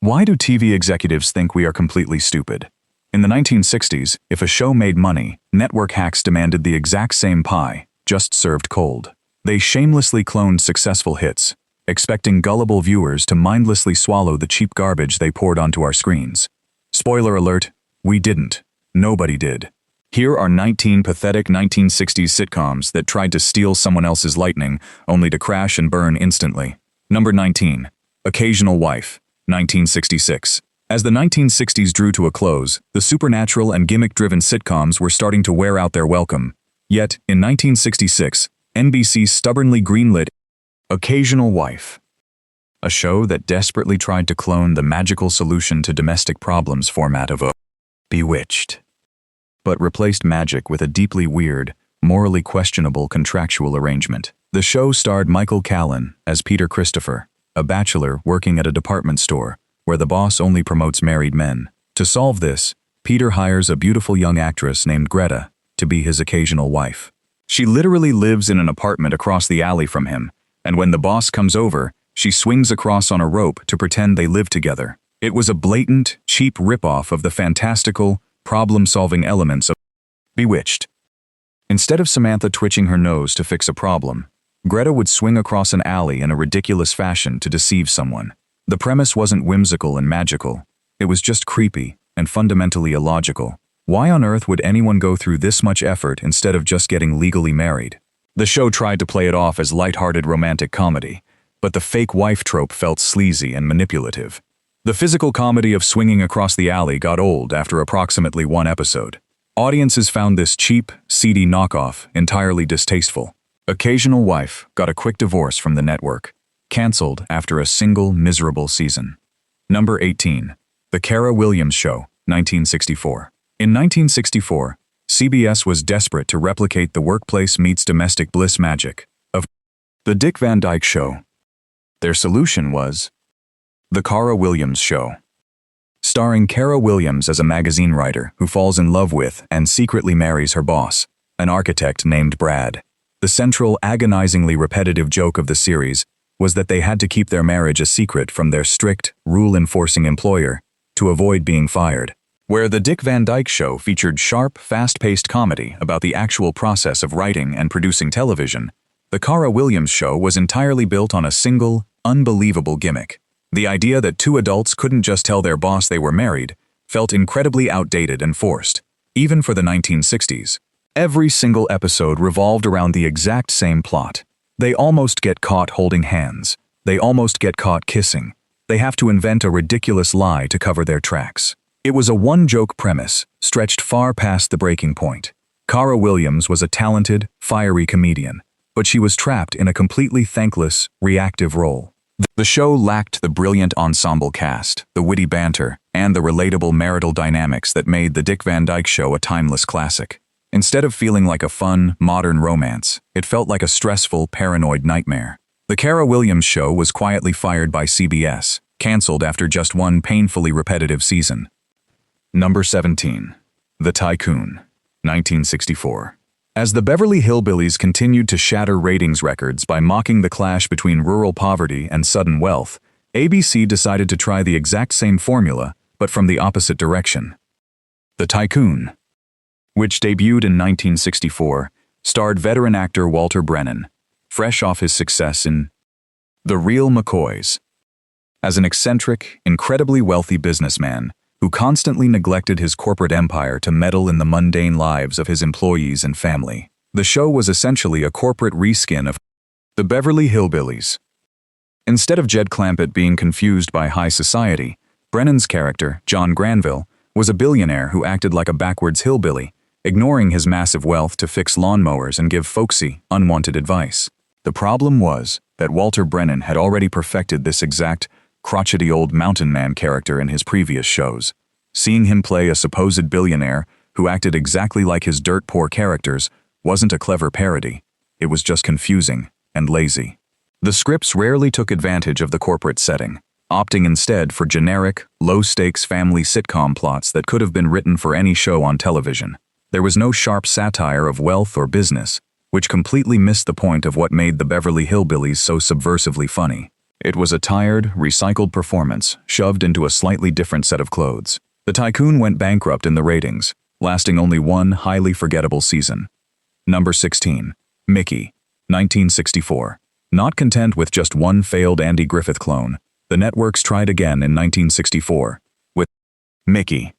Why do TV executives think we are completely stupid? In the 1960s, if a show made money, network hacks demanded the exact same pie, just served cold. They shamelessly cloned successful hits, expecting gullible viewers to mindlessly swallow the cheap garbage they poured onto our screens. Spoiler alert, we didn't. Nobody did. Here are 19 pathetic 1960s sitcoms that tried to steal someone else's lightning, only to crash and burn instantly. Number 19. Occasional Wife, 1966. As the 1960s drew to a close, the supernatural and gimmick-driven sitcoms were starting to wear out their welcome. Yet, in 1966, NBC stubbornly greenlit Occasional Wife, a show that desperately tried to clone the magical solution to domestic problems format of Bewitched, but replaced magic with a deeply weird, morally questionable contractual arrangement. The show starred Michael Callan as Peter Christopher, a bachelor working at a department store where the boss only promotes married men. To solve this, Peter hires a beautiful young actress named Greta to be his occasional wife. She literally lives in an apartment across the alley from him, and when the boss comes over, she swings across on a rope to pretend they live together. It was a blatant, cheap ripoff of the fantastical, problem-solving elements of Bewitched. Instead of Samantha twitching her nose to fix a problem, Greta would swing across an alley in a ridiculous fashion to deceive someone. The premise wasn't whimsical and magical. It was just creepy and fundamentally illogical. Why on earth would anyone go through this much effort instead of just getting legally married? The show tried to play it off as light-hearted romantic comedy, but the fake wife trope felt sleazy and manipulative. The physical comedy of swinging across the alley got old after approximately one episode. Audiences found this cheap, seedy knockoff entirely distasteful. Occasional Wife got a quick divorce from the network, canceled after a single miserable season. Number 18. The Cara Williams Show, 1964. In 1964, CBS was desperate to replicate the workplace meets domestic bliss magic of The Dick Van Dyke Show. Their solution was The Cara Williams Show, starring Cara Williams as a magazine writer who falls in love with and secretly marries her boss, an architect named Brad. The central, agonizingly repetitive joke of the series was that they had to keep their marriage a secret from their strict, rule-enforcing employer to avoid being fired. Where The Dick Van Dyke Show featured sharp, fast-paced comedy about the actual process of writing and producing television, The Cara Williams Show was entirely built on a single, unbelievable gimmick. The idea that two adults couldn't just tell their boss they were married felt incredibly outdated and forced, even for the 1960s. Every single episode revolved around the exact same plot. They almost get caught holding hands. They almost get caught kissing. They have to invent a ridiculous lie to cover their tracks. It was a one-joke premise, stretched far past the breaking point. Cara Williams was a talented, fiery comedian, but she was trapped in a completely thankless, reactive role. The show lacked the brilliant ensemble cast, the witty banter, and the relatable marital dynamics that made The Dick Van Dyke Show a timeless classic. Instead of feeling like a fun, modern romance, it felt like a stressful, paranoid nightmare. The Cara Williams Show was quietly fired by CBS, canceled after just one painfully repetitive season. Number 17. The Tycoon, 1964. As the Beverly Hillbillies continued to shatter ratings records by mocking the clash between rural poverty and sudden wealth, ABC decided to try the exact same formula, but from the opposite direction. The Tycoon, which debuted in 1964, starred veteran actor Walter Brennan, fresh off his success in The Real McCoys. As an eccentric, incredibly wealthy businessman who constantly neglected his corporate empire to meddle in the mundane lives of his employees and family, the show was essentially a corporate reskin of The Beverly Hillbillies. Instead of Jed Clampett being confused by high society, Brennan's character, John Granville, was a billionaire who acted like a backwards hillbilly, ignoring his massive wealth to fix lawnmowers and give folksy, unwanted advice. The problem was that Walter Brennan had already perfected this exact, crotchety old mountain man character in his previous shows. Seeing him play a supposed billionaire who acted exactly like his dirt-poor characters wasn't a clever parody. It was just confusing and lazy. The scripts rarely took advantage of the corporate setting, opting instead for generic, low-stakes family sitcom plots that could have been written for any show on television. There was no sharp satire of wealth or business, which completely missed the point of what made the Beverly Hillbillies so subversively funny. It was a tired, recycled performance shoved into a slightly different set of clothes. The Tycoon went bankrupt in the ratings, lasting only one highly forgettable season. Number 16. Mickey, 1964. Not content with just one failed Andy Griffith clone, the networks tried again in 1964 with Mickey.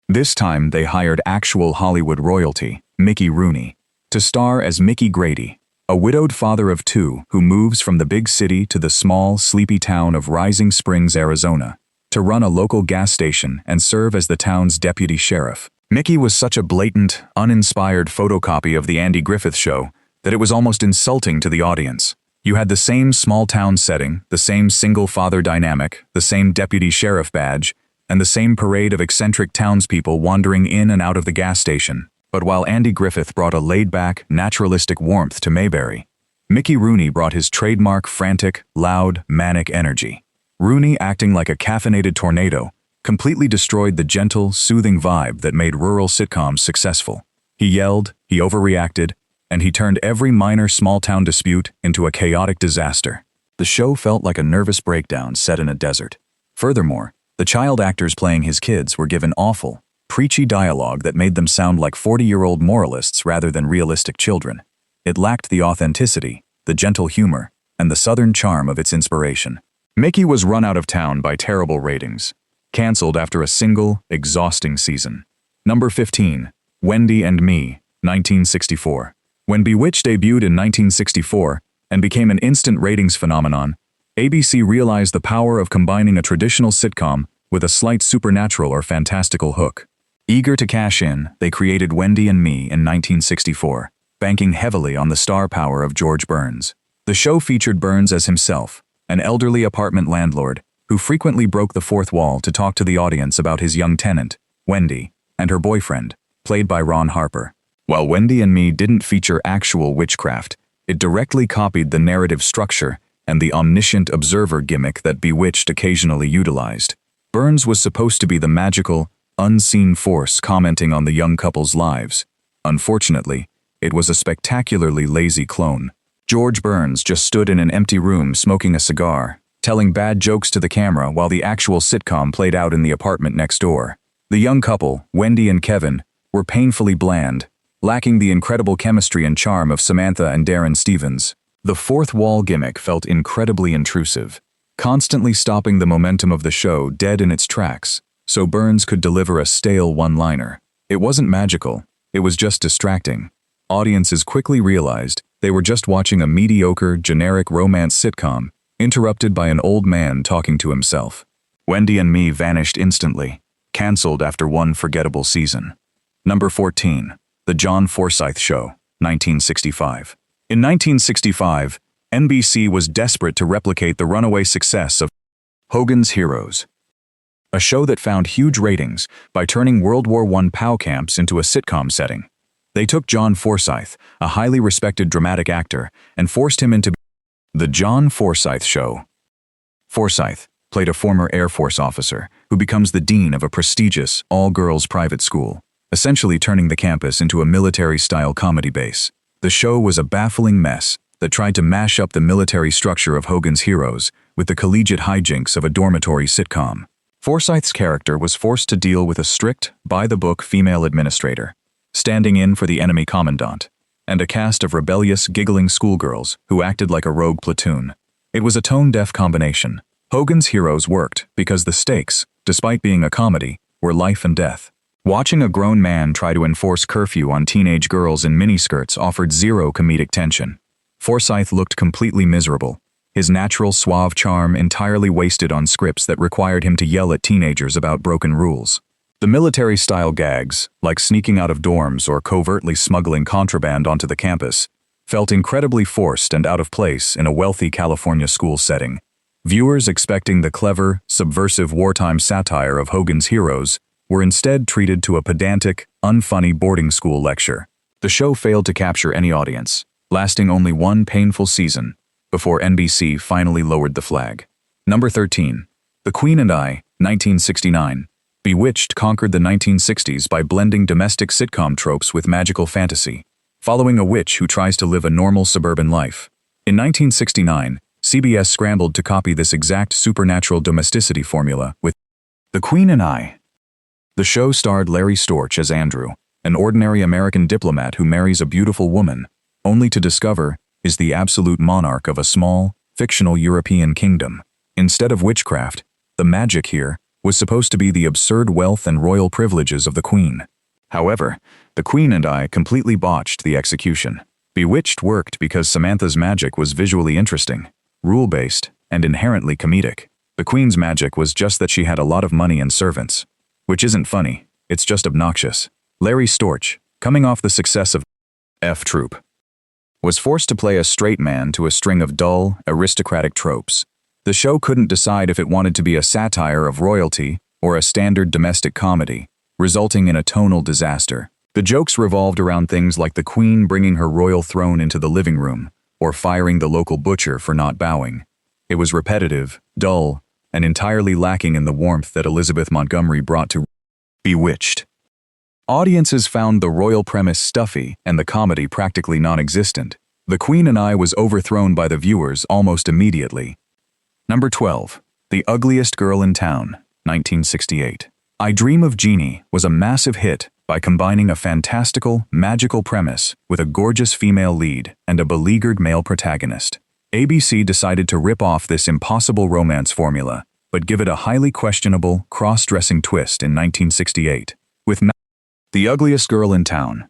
This time they hired actual Hollywood royalty, Mickey Rooney, to star as Mickey Grady, a widowed father of two who moves from the big city to the small, sleepy town of Rising Springs, Arizona, to run a local gas station and serve as the town's deputy sheriff. Mickey was such a blatant, uninspired photocopy of the Andy Griffith Show that it was almost insulting to the audience. You had the same small-town setting, the same single-father dynamic, the same deputy sheriff badge, and the same parade of eccentric townspeople wandering in and out of the gas station. But while Andy Griffith brought a laid-back, naturalistic warmth to Mayberry, Mickey Rooney brought his trademark frantic, loud, manic energy. Rooney, acting like a caffeinated tornado, completely destroyed the gentle, soothing vibe that made rural sitcoms successful. He yelled, he overreacted, and he turned every minor small-town dispute into a chaotic disaster. The show felt like a nervous breakdown set in a desert. Furthermore, the child actors playing his kids were given awful, preachy dialogue that made them sound like 40-year-old moralists rather than realistic children. It lacked the authenticity, the gentle humor, and the southern charm of its inspiration. Mickey was run out of town by terrible ratings, canceled after a single, exhausting season. Number 15. Wendy and Me, 1964. When Bewitched debuted in 1964 and became an instant ratings phenomenon, ABC realized the power of combining a traditional sitcom with a slight supernatural or fantastical hook. Eager to cash in, they created Wendy and Me in 1964, banking heavily on the star power of George Burns. The show featured Burns as himself, an elderly apartment landlord who frequently broke the fourth wall to talk to the audience about his young tenant, Wendy, and her boyfriend, played by Ron Harper. While Wendy and Me didn't feature actual witchcraft, it directly copied the narrative structure and the omniscient observer gimmick that Bewitched occasionally utilized. Burns was supposed to be the magical, unseen force commenting on the young couple's lives. Unfortunately, it was a spectacularly lazy clone. George Burns just stood in an empty room smoking a cigar, telling bad jokes to the camera while the actual sitcom played out in the apartment next door. The young couple, Wendy and Kevin, were painfully bland, lacking the incredible chemistry and charm of Samantha and Darren Stevens. The fourth wall gimmick felt incredibly intrusive, constantly stopping the momentum of the show dead in its tracks, so Burns could deliver a stale one-liner. It wasn't magical, it was just distracting. Audiences quickly realized they were just watching a mediocre, generic romance sitcom, interrupted by an old man talking to himself. Wendy and Me vanished instantly, canceled after one forgettable season. Number 14. The John Forsythe Show, 1965. In 1965, NBC was desperate to replicate the runaway success of Hogan's Heroes, a show that found huge ratings by turning World War I POW camps into a sitcom setting. They took John Forsythe, a highly respected dramatic actor, and forced him into The John Forsythe Show. Forsythe played a former Air Force officer who becomes the dean of a prestigious, all-girls private school, essentially turning the campus into a military-style comedy base. The show was a baffling mess that tried to mash up the military structure of Hogan's Heroes with the collegiate hijinks of a dormitory sitcom. Forsythe's character was forced to deal with a strict, by-the-book female administrator, standing in for the enemy commandant, and a cast of rebellious, giggling schoolgirls who acted like a rogue platoon. It was a tone-deaf combination. Hogan's Heroes worked because the stakes, despite being a comedy, were life and death. Watching a grown man try to enforce curfew on teenage girls in miniskirts offered zero comedic tension. Forsythe looked completely miserable, his natural suave charm entirely wasted on scripts that required him to yell at teenagers about broken rules. The military-style gags, like sneaking out of dorms or covertly smuggling contraband onto the campus, felt incredibly forced and out of place in a wealthy California school setting. Viewers expecting the clever, subversive wartime satire of Hogan's Heroes were instead treated to a pedantic, unfunny boarding school lecture. The show failed to capture any audience, lasting only one painful season before NBC finally lowered the flag. Number 13. The Queen and I, 1969. Bewitched conquered the 1960s by blending domestic sitcom tropes with magical fantasy, following a witch who tries to live a normal suburban life. In 1969, CBS scrambled to copy this exact supernatural domesticity formula with The Queen and I. The show starred Larry Storch as Andrew, an ordinary American diplomat who marries a beautiful woman, only to discover is the absolute monarch of a small, fictional European kingdom. Instead of witchcraft, the magic here was supposed to be the absurd wealth and royal privileges of the Queen. However, The Queen and I completely botched the execution. Bewitched worked because Samantha's magic was visually interesting, rule-based, and inherently comedic. The Queen's magic was just that she had a lot of money and servants. Which isn't funny, it's just obnoxious. Larry Storch, coming off the success of F Troop, was forced to play a straight man to a string of dull, aristocratic tropes. The show couldn't decide if it wanted to be a satire of royalty or a standard domestic comedy, resulting in a tonal disaster. The jokes revolved around things like the Queen bringing her royal throne into the living room, or firing the local butcher for not bowing. It was repetitive, dull, and entirely lacking in the warmth that Elizabeth Montgomery brought to Bewitched. Audiences found the royal premise stuffy and the comedy practically non-existent. The Queen and I was overthrown by the viewers almost immediately. Number 12. The Ugliest Girl in Town, 1968. I Dream of Jeannie was a massive hit by combining a fantastical, magical premise with a gorgeous female lead and a beleaguered male protagonist. ABC decided to rip off this impossible romance formula, but give it a highly questionable, cross-dressing twist in 1968, with The Ugliest Girl in Town.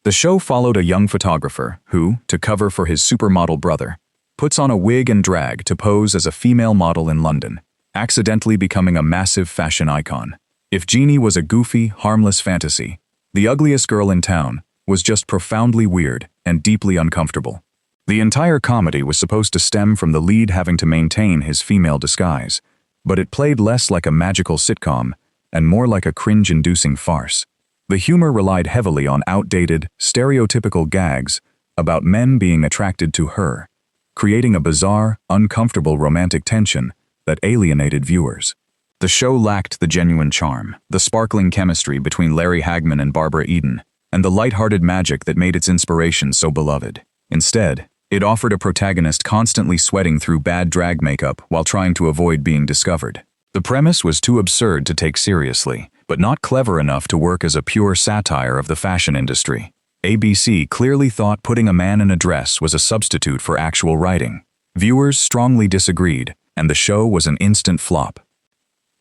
The show followed a young photographer who, to cover for his supermodel brother, puts on a wig and drag to pose as a female model in London, accidentally becoming a massive fashion icon. If Jeannie was a goofy, harmless fantasy, The Ugliest Girl in Town was just profoundly weird and deeply uncomfortable. The entire comedy was supposed to stem from the lead having to maintain his female disguise, but it played less like a magical sitcom and more like a cringe-inducing farce. The humor relied heavily on outdated, stereotypical gags about men being attracted to her, creating a bizarre, uncomfortable romantic tension that alienated viewers. The show lacked the genuine charm, the sparkling chemistry between Larry Hagman and Barbara Eden, and the light-hearted magic that made its inspiration so beloved. Instead, it offered a protagonist constantly sweating through bad drag makeup while trying to avoid being discovered. The premise was too absurd to take seriously, but not clever enough to work as a pure satire of the fashion industry. ABC clearly thought putting a man in a dress was a substitute for actual writing. Viewers strongly disagreed, and the show was an instant flop.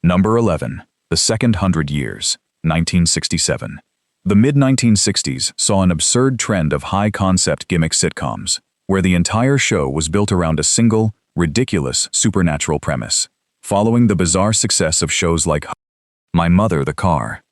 Number 11. The Second 100 Years, 1967. The mid-1960s saw an absurd trend of high-concept gimmick sitcoms, where the entire show was built around a single, ridiculous supernatural premise, following the bizarre success of shows like My Mother the Car.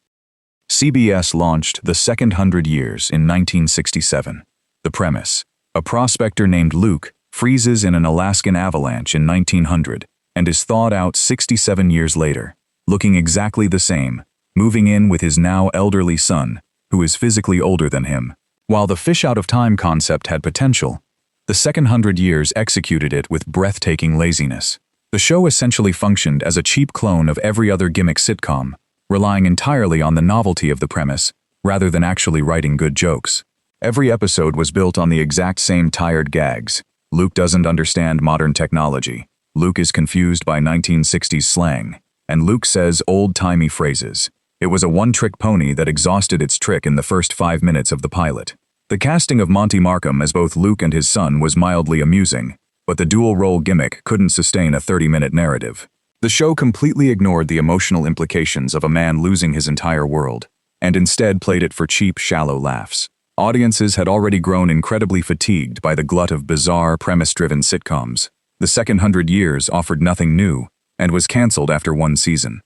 CBS launched The Second 100 Years in 1967. The premise: a prospector named Luke freezes in an Alaskan avalanche in 1900 and is thawed out 67 years later, looking exactly the same, moving in with his now elderly son, who is physically older than him. While the fish-out-of-time concept had potential, The Second 100 Years executed it with breathtaking laziness. The show essentially functioned as a cheap clone of every other gimmick sitcom, relying entirely on the novelty of the premise rather than actually writing good jokes. Every episode was built on the exact same tired gags. Luke doesn't understand modern technology. Luke is confused by 1960s slang. And Luke says old-timey phrases. It was a one-trick pony that exhausted its trick in the first 5 minutes of the pilot. The casting of Monty Markham as both Luke and his son was mildly amusing, but the dual-role gimmick couldn't sustain a 30-minute narrative. The show completely ignored the emotional implications of a man losing his entire world, and instead played it for cheap, shallow laughs. Audiences had already grown incredibly fatigued by the glut of bizarre, premise-driven sitcoms. The Second 100 Years offered nothing new, and was cancelled after one season.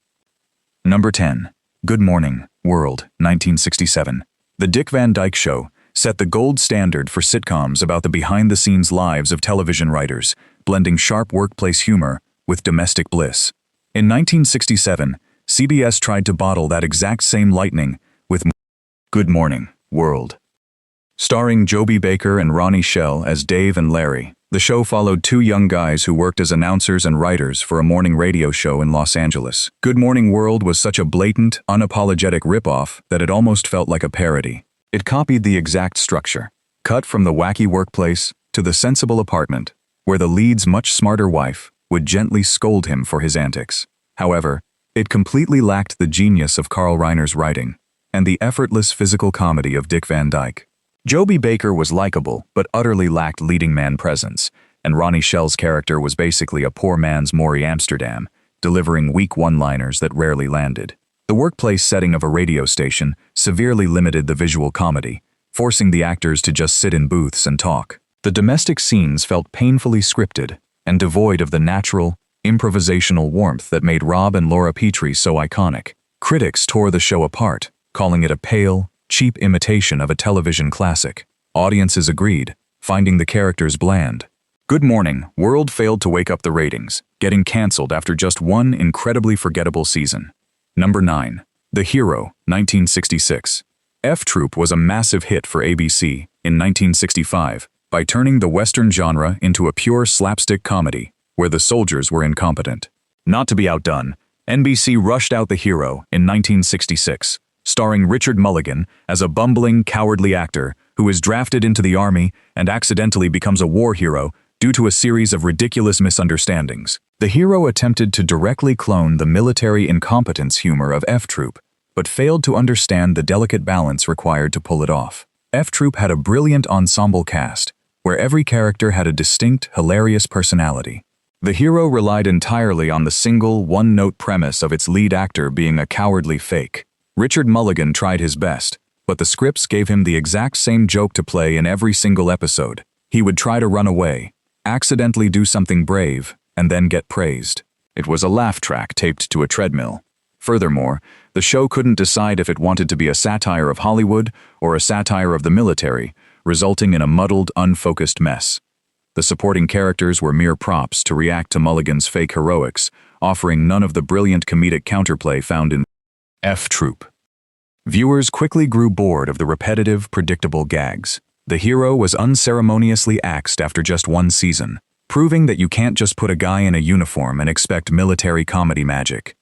Number 10. Good Morning, World, 1967. The Dick Van Dyke Show set the gold standard for sitcoms about the behind-the-scenes lives of television writers, blending sharp workplace humor with domestic bliss. In 1967, CBS tried to bottle that exact same lightning with Good Morning, World. Starring Joby Baker and Ronnie Shell as Dave and Larry, the show followed two young guys who worked as announcers and writers for a morning radio show in Los Angeles. Good Morning World was such a blatant, unapologetic ripoff that it almost felt like a parody. It copied the exact structure, cut from the wacky workplace to the sensible apartment, where the lead's much smarter wife would gently scold him for his antics. However, it completely lacked the genius of Carl Reiner's writing and the effortless physical comedy of Dick Van Dyke. Joby Baker was likable but utterly lacked leading man presence, and Ronnie Schell's character was basically a poor man's Maury Amsterdam, delivering weak one-liners that rarely landed. The workplace setting of a radio station severely limited the visual comedy, forcing the actors to just sit in booths and talk. The domestic scenes felt painfully scripted and devoid of the natural, improvisational warmth that made Rob and Laura Petrie so iconic. Critics tore the show apart, calling it a pale, cheap imitation of a television classic. Audiences agreed, finding the characters bland. Good Morning World failed to wake up the ratings, getting cancelled after just one incredibly forgettable season. Number 9. The Hero, 1966. F Troop was a massive hit for ABC in 1965 by turning the Western genre into a pure slapstick comedy where the soldiers were incompetent. Not to be outdone, NBC rushed out The Hero in 1966, starring Richard Mulligan as a bumbling, cowardly actor who is drafted into the army and accidentally becomes a war hero due to a series of ridiculous misunderstandings. The Hero attempted to directly clone the military incompetence humor of F Troop, but failed to understand the delicate balance required to pull it off. F Troop had a brilliant ensemble cast, where every character had a distinct, hilarious personality. The Hero relied entirely on the single, one-note premise of its lead actor being a cowardly fake. Richard Mulligan tried his best, but the scripts gave him the exact same joke to play in every single episode. He would try to run away, accidentally do something brave, and then get praised. It was a laugh track taped to a treadmill. Furthermore, the show couldn't decide if it wanted to be a satire of Hollywood or a satire of the military, resulting in a muddled, unfocused mess. The supporting characters were mere props to react to Mulligan's fake heroics, offering none of the brilliant comedic counterplay found in F Troop. Viewers quickly grew bored of the repetitive, predictable gags. The Hero was unceremoniously axed after just one season, proving that you can't just put a guy in a uniform and expect military comedy magic.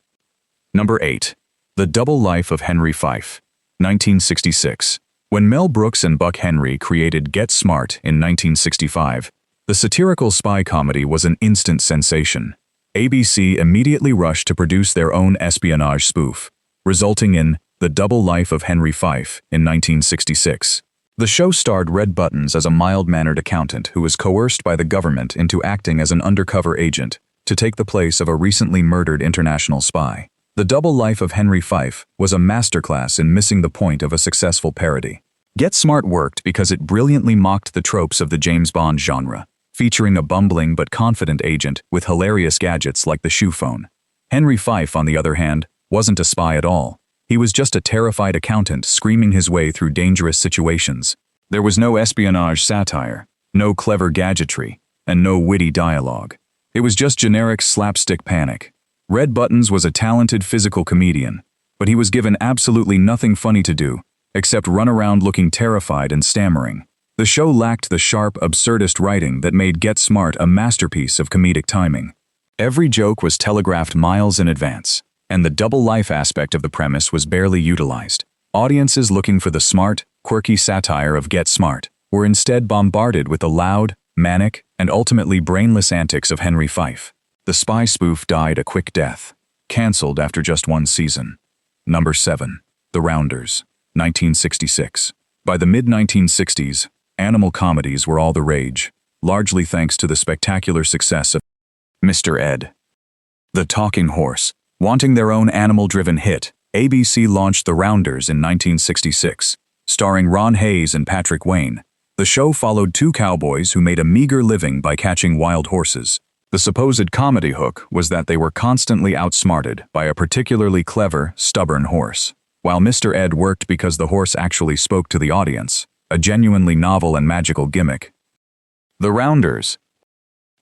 Number 8. The Double Life of Henry Phyfe, 1966. When Mel Brooks and Buck Henry created Get Smart in 1965, the satirical spy comedy was an instant sensation. ABC immediately rushed to produce their own espionage spoof, resulting in The Double Life of Henry Phyfe in 1966. The show starred Red Buttons as a mild-mannered accountant who was coerced by the government into acting as an undercover agent to take the place of a recently murdered international spy. The Double Life of Henry Phyfe was a masterclass in missing the point of a successful parody. Get Smart worked because it brilliantly mocked the tropes of the James Bond genre, featuring a bumbling but confident agent with hilarious gadgets like the shoe phone. Henry Phyfe, on the other hand, wasn't a spy at all. He was just a terrified accountant screaming his way through dangerous situations. There was no espionage satire, no clever gadgetry, and no witty dialogue. It was just generic slapstick panic. Red Buttons was a talented physical comedian, but he was given absolutely nothing funny to do, except run around looking terrified and stammering. The show lacked the sharp, absurdist writing that made Get Smart a masterpiece of comedic timing. Every joke was telegraphed miles in advance, and the double life aspect of the premise was barely utilized. Audiences looking for the smart, quirky satire of Get Smart were instead bombarded with the loud, manic, and ultimately brainless antics of Henry Phyfe. The spy spoof died a quick death, cancelled after just one season. Number 7. The Rounders, 1966. By the mid-1960s, animal comedies were all the rage, largely thanks to the spectacular success of Mr. Ed. The Talking Horse. Wanting their own animal-driven hit, ABC launched The Rounders in 1966. Starring Ron Hayes and Patrick Wayne, the show followed two cowboys who made a meager living by catching wild horses. The supposed comedy hook was that they were constantly outsmarted by a particularly clever, stubborn horse, while Mr. Ed worked because the horse actually spoke to the audience, a genuinely novel and magical gimmick. The Rounders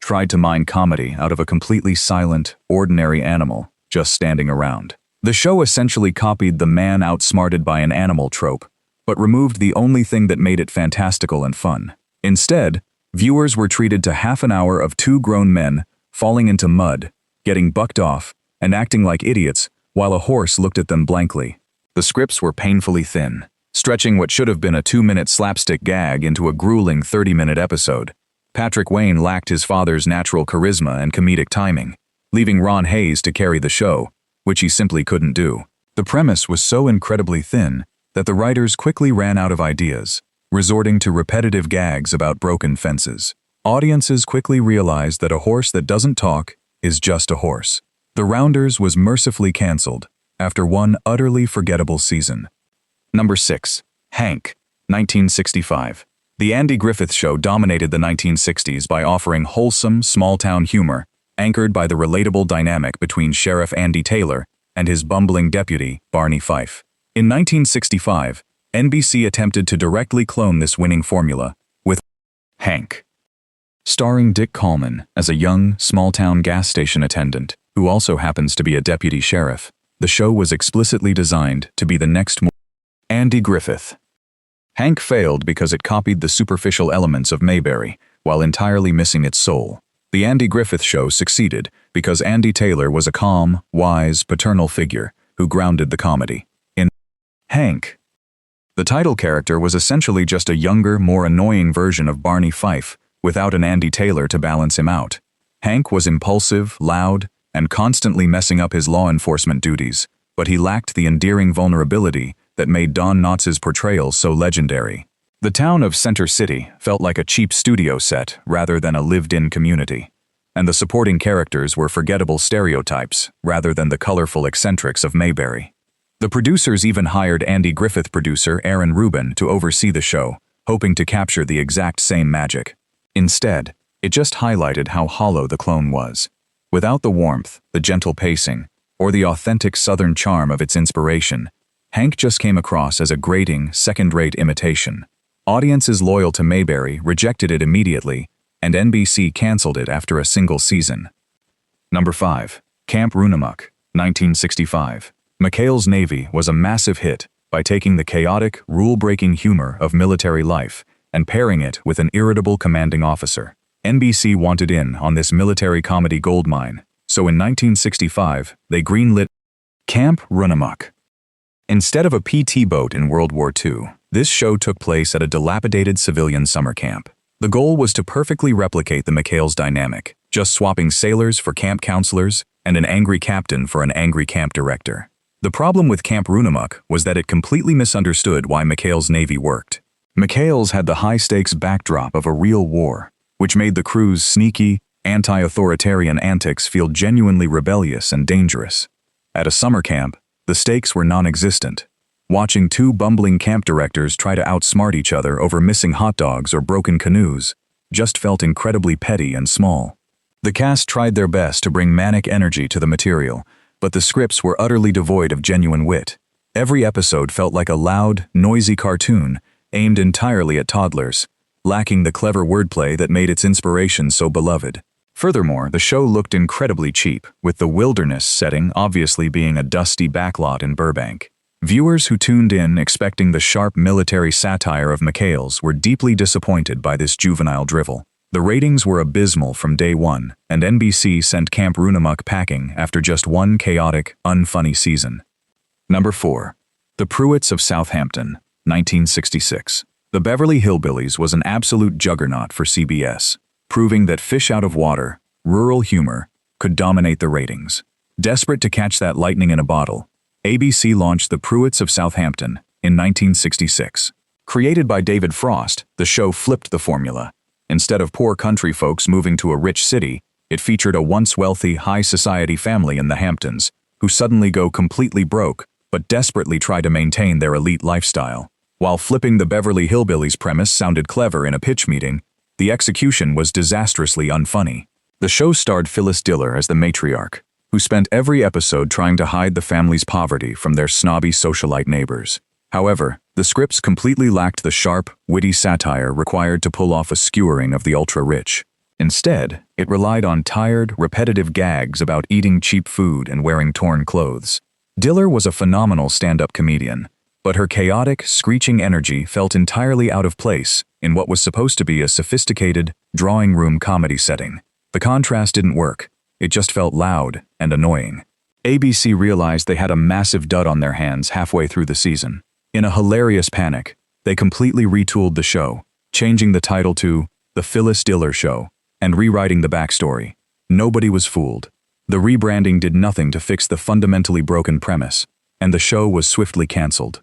tried to mine comedy out of a completely silent, ordinary animal just standing around. The show essentially copied the man outsmarted by an animal trope, but removed the only thing that made it fantastical and fun. Instead, viewers were treated to half an hour of two grown men falling into mud, getting bucked off, and acting like idiots while a horse looked at them blankly. The scripts were painfully thin, stretching what should have been a 2-minute slapstick gag into a grueling 30-minute episode. Patrick Wayne lacked his father's natural charisma and comedic timing, leaving Ron Hayes to carry the show, which he simply couldn't do. The premise was so incredibly thin that the writers quickly ran out of ideas, resorting to repetitive gags about broken fences. Audiences quickly realized that a horse that doesn't talk is just a horse. The Rounders was mercifully cancelled after one utterly forgettable season. Number 6. Hank, 1965. The Andy Griffith Show dominated the 1960s by offering wholesome, small-town humor, anchored by the relatable dynamic between Sheriff Andy Taylor and his bumbling deputy, Barney Phyfe. In 1965, NBC attempted to directly clone this winning formula with Hank. Starring Dick Coleman as a young, small-town gas station attendant who also happens to be a deputy sheriff, the show was explicitly designed to be the next Andy Griffith. Hank failed because it copied the superficial elements of Mayberry while entirely missing its soul. The Andy Griffith Show succeeded because Andy Taylor was a calm, wise, paternal figure who grounded the comedy. In Hank, the title character was essentially just a younger, more annoying version of Barney Phyfe without an Andy Taylor to balance him out. Hank was impulsive, loud, and constantly messing up his law enforcement duties, but he lacked the endearing vulnerability that made Don Knotts' portrayal so legendary. The town of Center City felt like a cheap studio set rather than a lived-in community, and the supporting characters were forgettable stereotypes rather than the colorful eccentrics of Mayberry. The producers even hired Andy Griffith producer Aaron Rubin to oversee the show, hoping to capture the exact same magic. Instead, it just highlighted how hollow the clone was. Without the warmth, the gentle pacing, or the authentic Southern charm of its inspiration, Hank just came across as a grating, second-rate imitation. Audiences loyal to Mayberry rejected it immediately, and NBC canceled it after a single season. Number 5. Camp Runamok, 1965. McHale's Navy was a massive hit by taking the chaotic, rule-breaking humor of military life and pairing it with an irritable commanding officer. NBC wanted in on this military comedy goldmine, so in 1965, they greenlit Camp Runamok. Instead of a PT boat in World War II, this show took place at a dilapidated civilian summer camp. The goal was to perfectly replicate the McHale's dynamic, just swapping sailors for camp counselors and an angry captain for an angry camp director. The problem with Camp Runamok was that it completely misunderstood why McHale's Navy worked. McHale's had the high-stakes backdrop of a real war, which made the crew's sneaky, anti-authoritarian antics feel genuinely rebellious and dangerous. At a summer camp, the stakes were non-existent. Watching two bumbling camp directors try to outsmart each other over missing hot dogs or broken canoes just felt incredibly petty and small. The cast tried their best to bring manic energy to the material, but the scripts were utterly devoid of genuine wit. Every episode felt like a loud, noisy cartoon aimed entirely at toddlers, lacking the clever wordplay that made its inspiration so beloved. Furthermore, the show looked incredibly cheap, with the wilderness setting obviously being a dusty backlot in Burbank. Viewers who tuned in expecting the sharp military satire of McHale's were deeply disappointed by this juvenile drivel. The ratings were abysmal from day one, and NBC sent Camp Runamok packing after just one chaotic, unfunny season. Number 4. The Pruitts of Southampton, 1966. The Beverly Hillbillies was an absolute juggernaut for CBS, proving that fish out of water, rural humor, could dominate the ratings. Desperate to catch that lightning in a bottle, ABC launched The Pruitts of Southampton in 1966. Created by David Frost, the show flipped the formula. Instead of poor country folks moving to a rich city, it featured a once wealthy, high-society family in the Hamptons who suddenly go completely broke but desperately try to maintain their elite lifestyle. While flipping the Beverly Hillbillies premise sounded clever in a pitch meeting, the execution was disastrously unfunny. The show starred Phyllis Diller as the matriarch, who spent every episode trying to hide the family's poverty from their snobby socialite neighbors. However, the scripts completely lacked the sharp, witty satire required to pull off a skewering of the ultra-rich. Instead, it relied on tired, repetitive gags about eating cheap food and wearing torn clothes. Diller was a phenomenal stand-up comedian, but her chaotic, screeching energy felt entirely out of place in what was supposed to be a sophisticated, drawing-room comedy setting. The contrast didn't work. It just felt loud and annoying. ABC realized they had a massive dud on their hands halfway through the season. In a hilarious panic, they completely retooled the show, changing the title to The The Phyllis Diller Show, and rewriting the backstory. Nobody was fooled. The rebranding did nothing to fix the fundamentally broken premise, and the show was swiftly cancelled.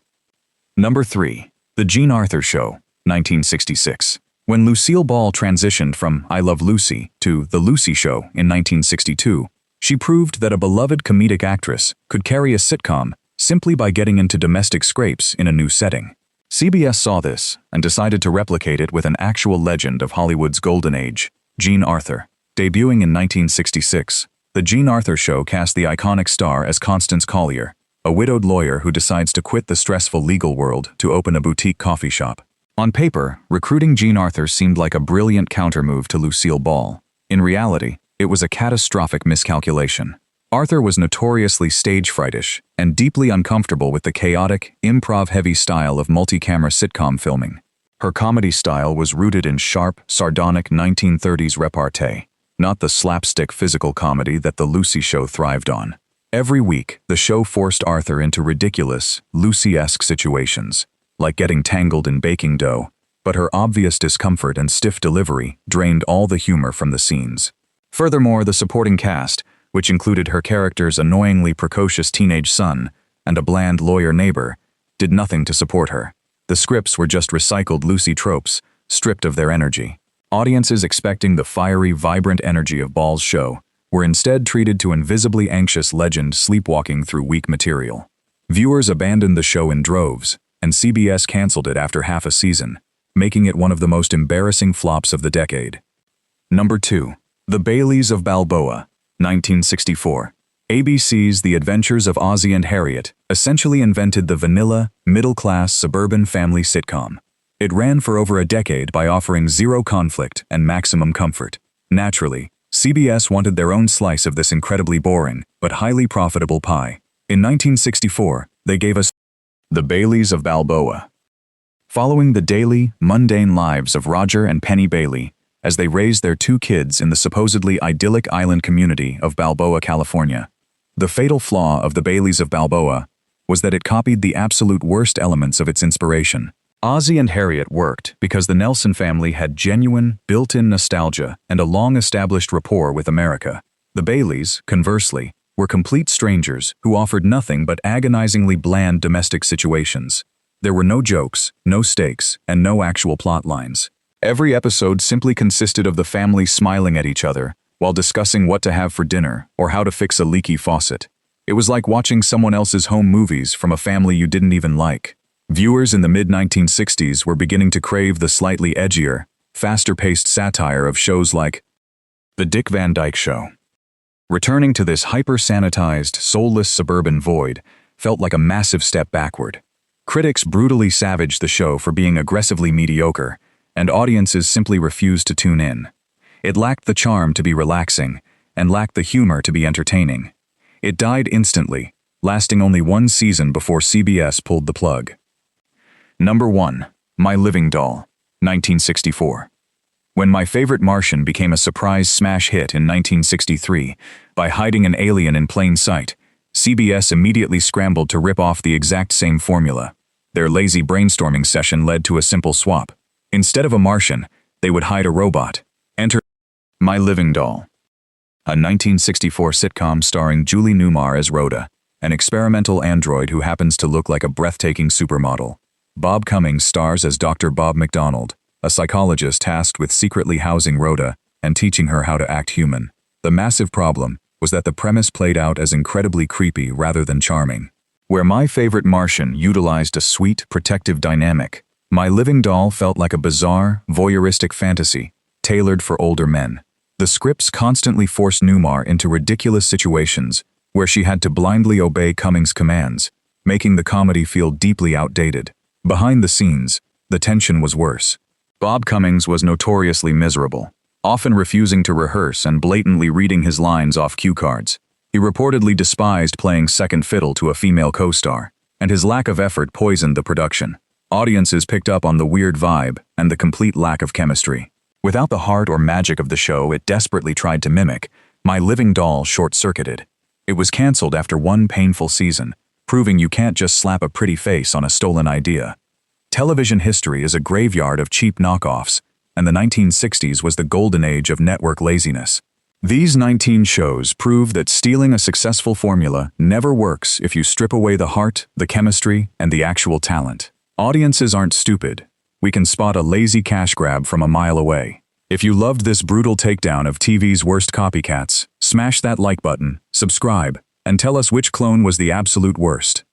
Number 3. The Jean Arthur Show, 1966. When Lucille Ball transitioned from I Love Lucy to The Lucy Show in 1962, she proved that a beloved comedic actress could carry a sitcom simply by getting into domestic scrapes in a new setting. CBS saw this and decided to replicate it with an actual legend of Hollywood's golden age, Jean Arthur. Debuting in 1966, The Jean Arthur Show cast the iconic star as Constance Collier, a widowed lawyer who decides to quit the stressful legal world to open a boutique coffee shop. On paper, recruiting Jean Arthur seemed like a brilliant countermove to Lucille Ball. In reality, it was a catastrophic miscalculation. Arthur was notoriously stage-frightish and deeply uncomfortable with the chaotic, improv-heavy style of multi-camera sitcom filming. Her comedy style was rooted in sharp, sardonic 1930s repartee, not the slapstick physical comedy that The Lucy Show thrived on. Every week, the show forced Arthur into ridiculous, Lucy-esque situations, like getting tangled in baking dough, but her obvious discomfort and stiff delivery drained all the humor from the scenes. Furthermore, the supporting cast, which included her character's annoyingly precocious teenage son and a bland lawyer neighbor, did nothing to support her. The scripts were just recycled Lucy tropes, stripped of their energy. Audiences expecting the fiery, vibrant energy of Ball's show were instead treated to invisibly anxious legend sleepwalking through weak material. Viewers abandoned the show in droves, and CBS canceled it after half a season, making it one of the most embarrassing flops of the decade. Number 2. The Baileys of Balboa, 1964. ABC's The Adventures of Ozzie and Harriet essentially invented the vanilla, middle-class suburban family sitcom. It ran for over a decade by offering zero conflict and maximum comfort. Naturally, CBS wanted their own slice of this incredibly boring but highly profitable pie. In 1964, they gave us The Baileys of Balboa. Following the daily, mundane lives of Roger and Penny Bailey as they raised their 2 kids in the supposedly idyllic island community of Balboa, California. The fatal flaw of The Baileys of Balboa was that it copied the absolute worst elements of its inspiration. Ozzie and Harriet worked because the Nelson family had genuine, built-in nostalgia and a long-established rapport with America. The Baileys, conversely, were complete strangers who offered nothing but agonizingly bland domestic situations. There were no jokes, no stakes, and no actual plot lines. Every episode simply consisted of the family smiling at each other while discussing what to have for dinner or how to fix a leaky faucet. It was like watching someone else's home movies from a family you didn't even like. Viewers in the mid-1960s were beginning to crave the slightly edgier, faster-paced satire of shows like The Dick Van Dyke Show. Returning to this hyper-sanitized, soulless suburban void felt like a massive step backward. Critics brutally savaged the show for being aggressively mediocre, and audiences simply refused to tune in. It lacked the charm to be relaxing, and lacked the humor to be entertaining. It died instantly, lasting only 1 season before CBS pulled the plug. Number 1. My Living Doll, 1964. When My Favorite Martian became a surprise smash hit in 1963 by hiding an alien in plain sight, CBS immediately scrambled to rip off the exact same formula. Their lazy brainstorming session led to a simple swap. Instead of a Martian, they would hide a robot. Enter My Living Doll, a 1964 sitcom starring Julie Newmar as Rhoda, an experimental android who happens to look like a breathtaking supermodel. Bob Cummings stars as Dr. Bob McDonald, a psychologist tasked with secretly housing Rhoda and teaching her how to act human. The massive problem was that the premise played out as incredibly creepy rather than charming. Where My Favorite Martian utilized a sweet, protective dynamic, My Living Doll felt like a bizarre, voyeuristic fantasy, tailored for older men. The scripts constantly forced Newmar into ridiculous situations where she had to blindly obey Cummings' commands, making the comedy feel deeply outdated. Behind the scenes, the tension was worse. Bob Cummings was notoriously miserable, often refusing to rehearse and blatantly reading his lines off cue cards. He reportedly despised playing second fiddle to a female co-star, and his lack of effort poisoned the production. Audiences picked up on the weird vibe and the complete lack of chemistry. Without the heart or magic of the show it desperately tried to mimic, My Living Doll short-circuited. It was canceled after 1 painful season, proving you can't just slap a pretty face on a stolen idea. Television history is a graveyard of cheap knockoffs, and the 1960s was the golden age of network laziness. These 19 shows prove that stealing a successful formula never works if you strip away the heart, the chemistry, and the actual talent. Audiences aren't stupid. We can spot a lazy cash grab from a mile away. If you loved this brutal takedown of TV's worst copycats, smash that like button, subscribe, and tell us which clone was the absolute worst.